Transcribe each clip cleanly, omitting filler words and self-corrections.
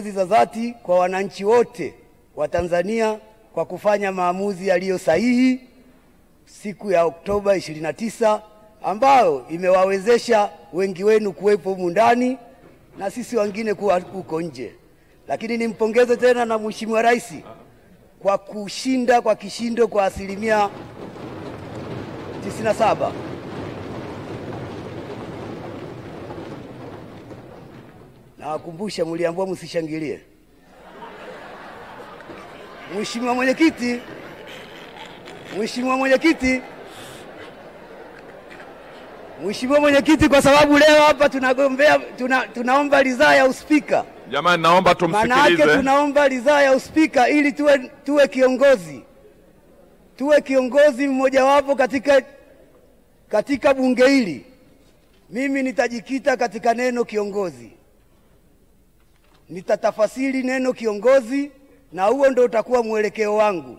pongezi za dhati kwa wananchi wote wa Tanzania kwa kufanya maamuzi yaliyo sahihi siku ya Oktoba 29 ambayo imewawezesha wengi wenu kuwepo humu ndani na sisi wengine kuwa huko nje. Lakini nimpongeze tena na Mheshimiwa Rais kwa kushinda kwa kishindo kwa 97%. Na wakumbusha mliambiwa msishangilie. Mheshimiwa Mwenyekiti, kwa sababu leo hapa tunaomba ridhaa ya uspika. Jamani, naomba tumsikilize. Maana yake tunaomba ridhaa ya uspika ili tuwe kiongozi. Tuwe kiongozi mmoja wapo katika bunge hili. Mimi nitajikita katika neno kiongozi. Nitatafasiri neno kiongozi na huo ndio utakuwa mwelekeo wangu.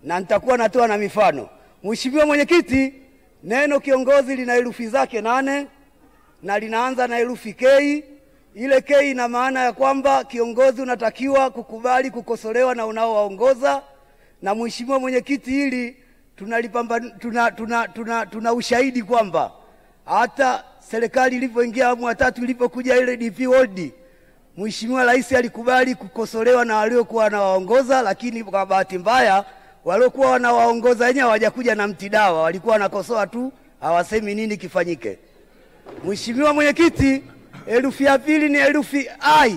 Na nitakuwa natoa na mifano. Mheshimiwa Mwenyekiti, neno kiongozi lina herufi zake 8 na linaanza na herufi K. Ile K ina maana ya kwamba kiongozi unatakiwa kukubali kukosolewa na unaowaongoza. Na Mheshimiwa Mwenyekiti, hili tuna ushahidi kwamba hata serikali ilipoingia awamu ya 3 ilipokuja ile DP World, Mheshimiwa Rais alikubali kukosolewa na waliokuwa wanawaongoza, lakini kwa bahati mbaya waliokuwa wanawaongoza wenyewe hawajakuja na mtidawa, walikuwa wanakosoa tu, hawasemi nini kifanyike. Mheshimiwa Mwenyekiti, herufi ya pili ni herufi I.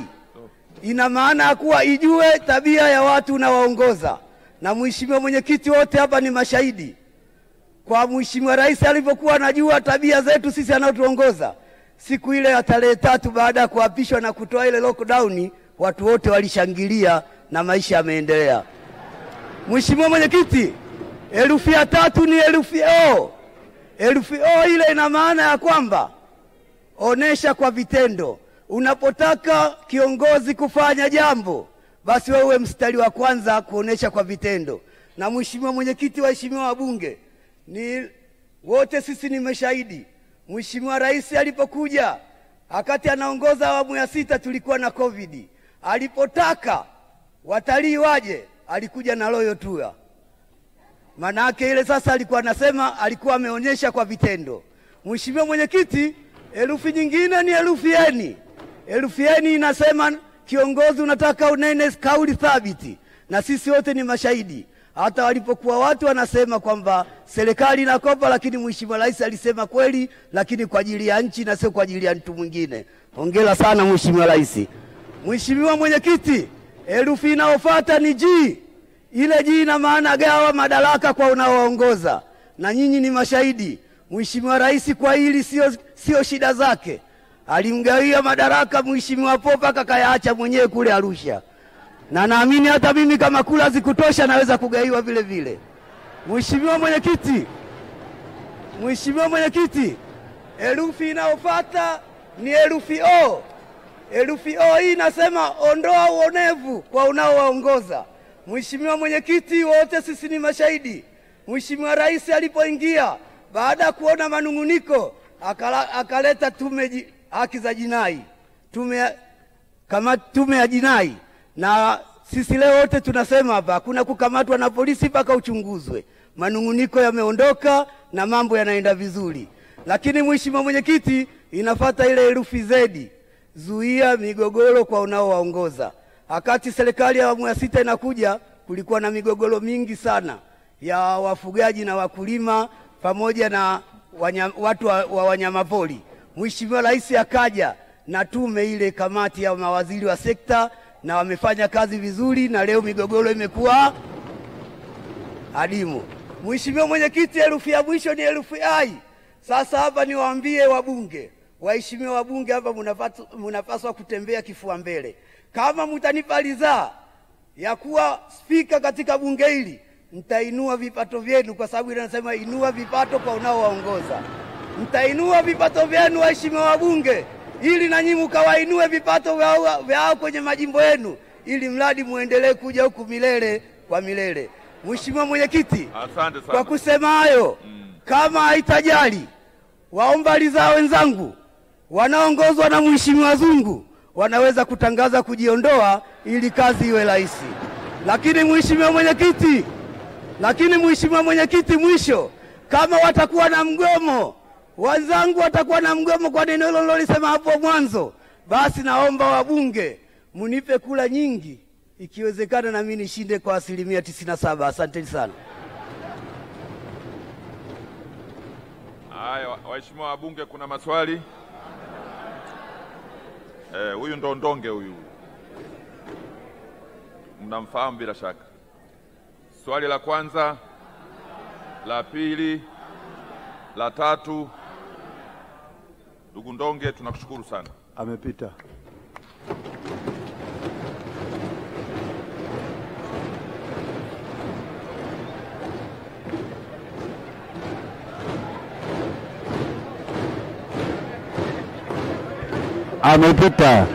Ina maana ya kuwa ijue tabia ya watu unawaongoza. Na Mheshimiwa Mwenyekiti, wote hapa ni mashahidi. Kwa Mheshimiwa Rais alipokuwa anajua tabia zetu sisi anaotuongoza, siku ile ya tarehe 3 baada ya kuapishwa na kutoa ile lockdown, watu wote walishangilia na maisha yameendelea. Mheshimiwa Mwenyekiti, herufi ya 3 ni herufi O. Herufi O ile ina maana ya kwamba onesha kwa vitendo. Unapotaka kiongozi kufanya jambo, basi wewe mstari wa kwanza kuonesha kwa vitendo. Na Mheshimiwa Mwenyekiti, waheshimiwa wabunge, wote sisi ni mashahidi. Mheshimiwa Rais alipokuja wakati anaongoza awamu ya 6 tulikuwa na COVID. Alipotaka watalii waje, alikuja na Royal Tour. Maana yake ile sasa alikuwa anasema, alikuwa ameonyesha kwa vitendo. Mheshimiwa Mwenyekiti, herufi nyingine ni herufi N. Herufi N inasema kiongozi unataka unene kauli thabiti, na sisi wote ni mashahidi. Hata walipokuwa watu wanasema kwamba serikali inakopa, lakini Mheshimiwa Rais alisema kweli, lakini kwa ajili ya nchi na sio kwa ajili ya mtu mwingine. Hongera sana Mheshimiwa Rais. Mheshimiwa Mwenyekiti, herufi inayofuata ni G. Ile G ina maana gawa madaraka kwa unaoongoza, na nyinyi ni mashahidi. Mheshimiwa Rais kwa hili sio shida zake. Alimgawia madaraka Mheshimiwa Popa kakayaacha mwenyewe kule Arusha. Na naamini hata mimi kama kula zikutosha naweza kugaiwa vile vile. Mheshimiwa Mwenyekiti, herufi inayofuata ni herufi O. Herufi O hii inasema ondoa uonevu kwa unaowaongoza. Mheshimiwa Mwenyekiti, wote sisi ni mashahidi. Mheshimiwa Rais alipoingia baada ya kuona manunguniko akaleta tume haki za jinai. Tume ya jinai. Na sisi leo wote tunasema hapa hakuna kukamatwa na polisi mpaka uchunguzwe. Manunguniko yameondoka na mambo yanaenda vizuri. Lakini Mheshimiwa Mwenyekiti, inafuata ile herufi Z. Zuia migogoro kwa unaowaongoza. Wakati serikali ya awamu ya 6 inakuja, kulikuwa na migogoro mingi sana ya wafugaji na wakulima pamoja na watu wa wanyamapori. Mheshimiwa Rais akaja na tume ile, kamati ya mawaziri wa sekta, na wamefanya kazi vizuri, na leo migogoro imekuwa adimu. Mheshimiwa Mwenyekiti, herufi ya mwisho ni herufi I. Sasa hapa niwaambie wabunge, waheshimiwa wabunge, hapa mnapaswa kutembea kifua mbele. Kama mtanipa ridhaa ya kuwa spika katika bunge hili, mtainua vipato vyenu, kwa sababu ile nasema inua vipato kwa unaowaongoza. Mtainua vipato vyenu waheshimiwa wabunge, ili na nyinyi mkawainue vipato vyao kwenye majimbo yenu, ili mradi muendelee kuja huku milele kwa milele. Mheshimiwa Mwenyekiti, asante sana. Kwa kusema hayo, kama haitajali, waomba ridhaa wenzangu wanaongozwa na Mheshimiwa Zungu wanaweza kutangaza kujiondoa ili kazi iwe rahisi. Lakini mheshimiwa mwenyekiti, mwisho, kama watakuwa na mgomo, wenzangu watakuwa na mgomo kwa neno hilo nilolisema hapo mwanzo, basi naomba wabunge munipe kula nyingi, ikiwezekana na mimi nishinde kwa 97%. Asante sana. Haya, waheshimiwa wabunge, kuna maswali? Huyu ndo Ndonge huyu. Mnamfahamu bila shaka. Swali la kwanza, la pili, la tatu. Ndugu Ndonge, tunakushukuru sana. Amepita. Amepita.